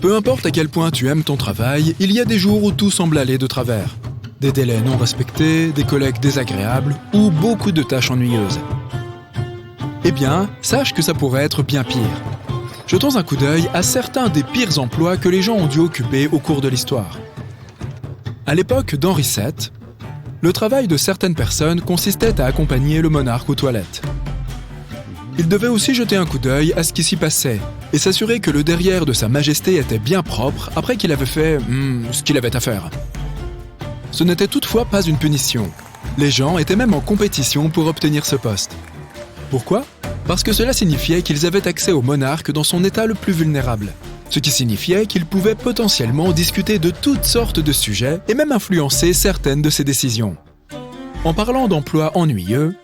Peu importe à quel point tu aimes ton travail, il y a des jours où tout semble aller de travers. Des délais non respectés, des collègues désagréables ou beaucoup de tâches ennuyeuses. Eh bien, sache que ça pourrait être bien pire. Jetons un coup d'œil à certains des pires emplois que les gens ont dû occuper au cours de l'histoire. À l'époque d'Henri VII, le travail de certaines personnes consistait à accompagner le monarque aux toilettes. Il devait aussi jeter un coup d'œil à ce qui s'y passait et s'assurer que le derrière de Sa Majesté était bien propre après qu'il avait fait ce qu'il avait à faire. Ce n'était toutefois pas une punition. Les gens étaient même en compétition pour obtenir ce poste. Pourquoi ? Parce que cela signifiait qu'ils avaient accès au monarque dans son état le plus vulnérable. Ce qui signifiait qu'ils pouvaient potentiellement discuter de toutes sortes de sujets et même influencer certaines de ses décisions. En parlant d'emplois ennuyeux,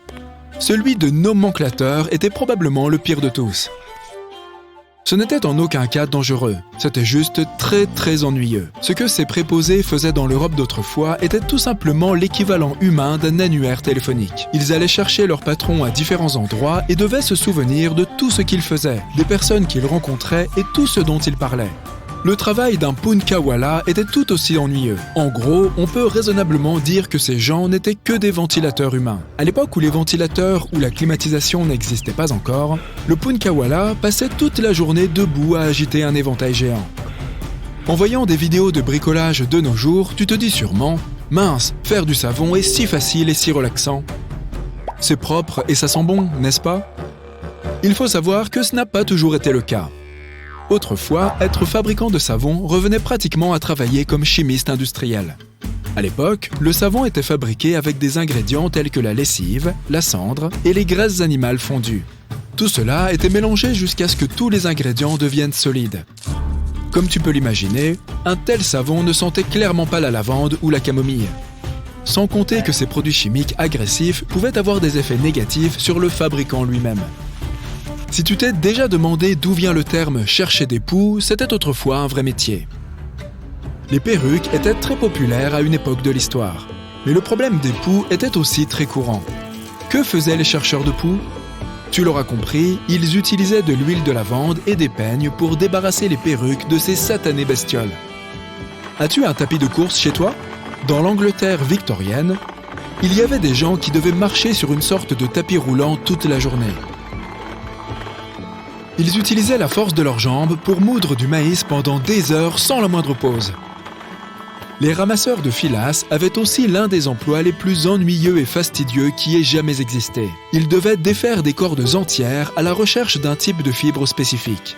celui de nomenclateur était probablement le pire de tous. Ce n'était en aucun cas dangereux, c'était juste très ennuyeux. Ce que ces préposés faisaient dans l'Europe d'autrefois était tout simplement l'équivalent humain d'un annuaire téléphonique. Ils allaient chercher leur patron à différents endroits et devaient se souvenir de tout ce qu'ils faisaient, des personnes qu'ils rencontraient et tout ce dont ils parlaient. Le travail d'un punkawala était tout aussi ennuyeux. En gros, on peut raisonnablement dire que ces gens n'étaient que des ventilateurs humains. À l'époque où les ventilateurs ou la climatisation n'existaient pas encore, le punkawala passait toute la journée debout à agiter un éventail géant. En voyant des vidéos de bricolage de nos jours, tu te dis sûrement « Mince, faire du savon est si facile et si relaxant. C'est propre et ça sent bon, n'est-ce pas ?» Il faut savoir que ce n'a pas toujours été le cas. Autrefois, être fabricant de savon revenait pratiquement à travailler comme chimiste industriel. À l'époque, le savon était fabriqué avec des ingrédients tels que la lessive, la cendre et les graisses animales fondues. Tout cela était mélangé jusqu'à ce que tous les ingrédients deviennent solides. Comme tu peux l'imaginer, un tel savon ne sentait clairement pas la lavande ou la camomille. Sans compter que ces produits chimiques agressifs pouvaient avoir des effets négatifs sur le fabricant lui-même. Si tu t'es déjà demandé d'où vient le terme « chercher des poux », c'était autrefois un vrai métier. Les perruques étaient très populaires à une époque de l'histoire. Mais le problème des poux était aussi très courant. Que faisaient les chercheurs de poux ? Tu l'auras compris, ils utilisaient de l'huile de lavande et des peignes pour débarrasser les perruques de ces satanées bestioles. As-tu un tapis de course chez toi ? Dans l'Angleterre victorienne, il y avait des gens qui devaient marcher sur une sorte de tapis roulant toute la journée. Ils utilisaient la force de leurs jambes pour moudre du maïs pendant des heures sans la moindre pause. Les ramasseurs de filasse avaient aussi l'un des emplois les plus ennuyeux et fastidieux qui ait jamais existé. Ils devaient défaire des cordes entières à la recherche d'un type de fibre spécifique.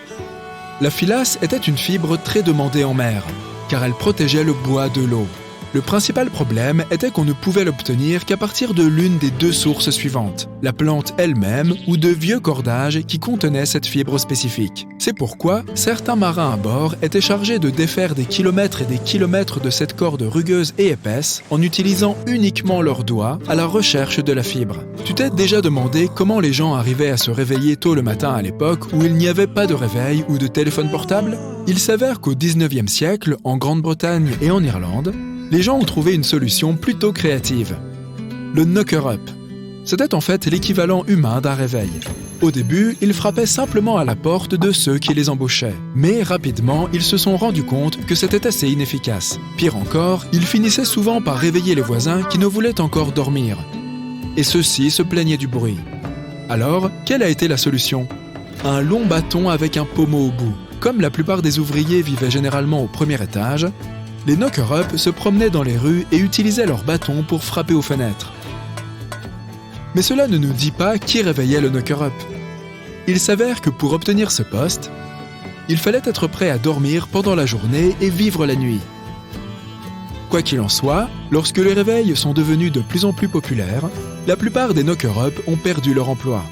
La filasse était une fibre très demandée en mer, car elle protégeait le bois de l'eau. Le principal problème était qu'on ne pouvait l'obtenir qu'à partir de l'une des deux sources suivantes, la plante elle-même ou de vieux cordages qui contenaient cette fibre spécifique. C'est pourquoi certains marins à bord étaient chargés de défaire des kilomètres et des kilomètres de cette corde rugueuse et épaisse en utilisant uniquement leurs doigts à la recherche de la fibre. Tu t'es déjà demandé comment les gens arrivaient à se réveiller tôt le matin à l'époque où il n'y avait pas de réveil ou de téléphone portable ? Il s'avère qu'au 19e siècle, en Grande-Bretagne et en Irlande, les gens ont trouvé une solution plutôt créative. Le knocker-up. C'était en fait l'équivalent humain d'un réveil. Au début, ils frappaient simplement à la porte de ceux qui les embauchaient. Mais rapidement, ils se sont rendus compte que c'était assez inefficace. Pire encore, ils finissaient souvent par réveiller les voisins qui ne voulaient encore dormir. Et ceux-ci se plaignaient du bruit. Alors, quelle a été la solution ? Un long bâton avec un pommeau au bout. Comme la plupart des ouvriers vivaient généralement au premier étage, les knocker-up se promenaient dans les rues et utilisaient leurs bâtons pour frapper aux fenêtres. Mais cela ne nous dit pas qui réveillait le knocker-up. Il s'avère que pour obtenir ce poste, il fallait être prêt à dormir pendant la journée et vivre la nuit. Quoi qu'il en soit, lorsque les réveils sont devenus de plus en plus populaires, la plupart des knocker-up ont perdu leur emploi.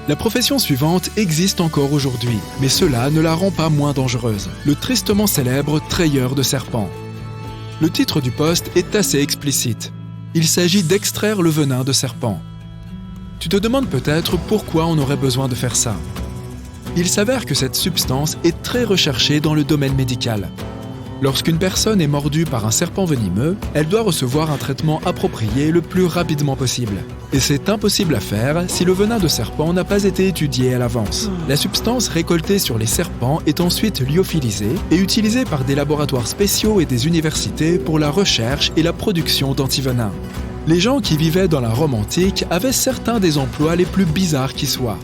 La profession suivante existe encore aujourd'hui, mais cela ne la rend pas moins dangereuse. Le tristement célèbre trayeur de serpents. Le titre du poste est assez explicite. Il s'agit d'extraire le venin de serpent. Tu te demandes peut-être pourquoi on aurait besoin de faire ça. Il s'avère que cette substance est très recherchée dans le domaine médical. Lorsqu'une personne est mordue par un serpent venimeux, elle doit recevoir un traitement approprié le plus rapidement possible. Et c'est impossible à faire si le venin de serpent n'a pas été étudié à l'avance. La substance récoltée sur les serpents est ensuite lyophilisée et utilisée par des laboratoires spéciaux et des universités pour la recherche et la production d'antivenins. Les gens qui vivaient dans la Rome antique avaient certains des emplois les plus bizarres qui soient.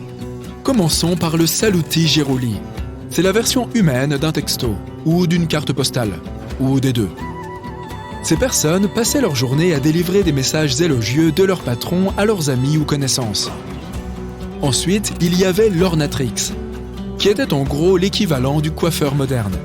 Commençons par le saluti geruli. C'est la version humaine d'un texto, ou d'une carte postale, ou des deux. Ces personnes passaient leur journée à délivrer des messages élogieux de leur patron à leurs amis ou connaissances. Ensuite, il y avait l'ornatrix, qui était en gros l'équivalent du coiffeur moderne.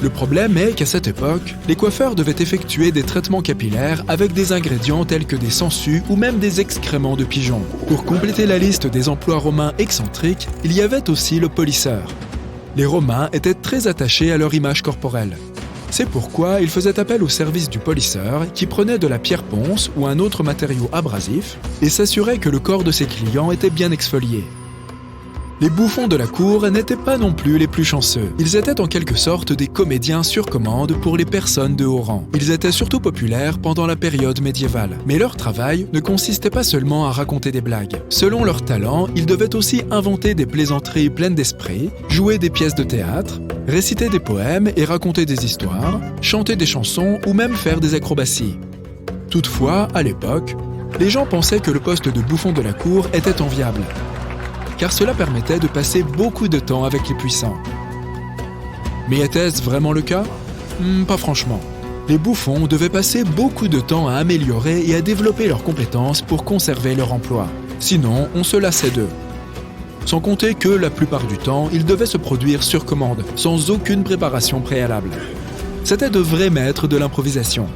Le problème est qu'à cette époque, les coiffeurs devaient effectuer des traitements capillaires avec des ingrédients tels que des sangsues ou même des excréments de pigeons. Pour compléter la liste des emplois romains excentriques, il y avait aussi le polisseur. Les Romains étaient très attachés à leur image corporelle. C'est pourquoi ils faisaient appel au service du polisseur qui prenait de la pierre ponce ou un autre matériau abrasif et s'assurait que le corps de ses clients était bien exfolié. Les bouffons de la cour n'étaient pas non plus les plus chanceux. Ils étaient en quelque sorte des comédiens sur commande pour les personnes de haut rang. Ils étaient surtout populaires pendant la période médiévale. Mais leur travail ne consistait pas seulement à raconter des blagues. Selon leur talent, ils devaient aussi inventer des plaisanteries pleines d'esprit, jouer des pièces de théâtre, réciter des poèmes et raconter des histoires, chanter des chansons ou même faire des acrobaties. Toutefois, à l'époque, les gens pensaient que le poste de bouffon de la cour était enviable, car cela permettait de passer beaucoup de temps avec les puissants. Mais était-ce vraiment le cas ? Pas franchement. Les bouffons devaient passer beaucoup de temps à améliorer et à développer leurs compétences pour conserver leur emploi. Sinon, on se lassait d'eux. Sans compter que, la plupart du temps, ils devaient se produire sur commande, sans aucune préparation préalable. C'étaient de vrais maîtres de l'improvisation.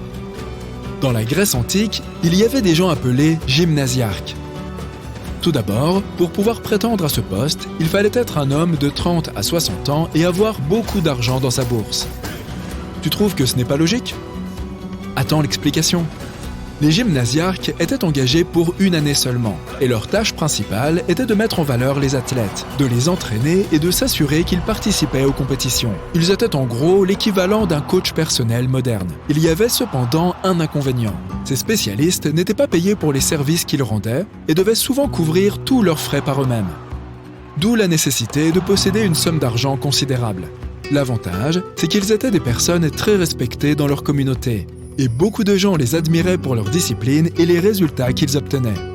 Dans la Grèce antique, il y avait des gens appelés gymnasiarques. Tout d'abord, pour pouvoir prétendre à ce poste, il fallait être un homme de 30 à 60 ans et avoir beaucoup d'argent dans sa bourse. Tu trouves que ce n'est pas logique ? Attends l'explication. Les gymnasiarques étaient engagés pour une année seulement, et leur tâche principale était de mettre en valeur les athlètes, de les entraîner et de s'assurer qu'ils participaient aux compétitions. Ils étaient en gros l'équivalent d'un coach personnel moderne. Il y avait cependant un inconvénient. Ces spécialistes n'étaient pas payés pour les services qu'ils rendaient et devaient souvent couvrir tous leurs frais par eux-mêmes. D'où la nécessité de posséder une somme d'argent considérable. L'avantage, c'est qu'ils étaient des personnes très respectées dans leur communauté, et beaucoup de gens les admiraient pour leur discipline et les résultats qu'ils obtenaient.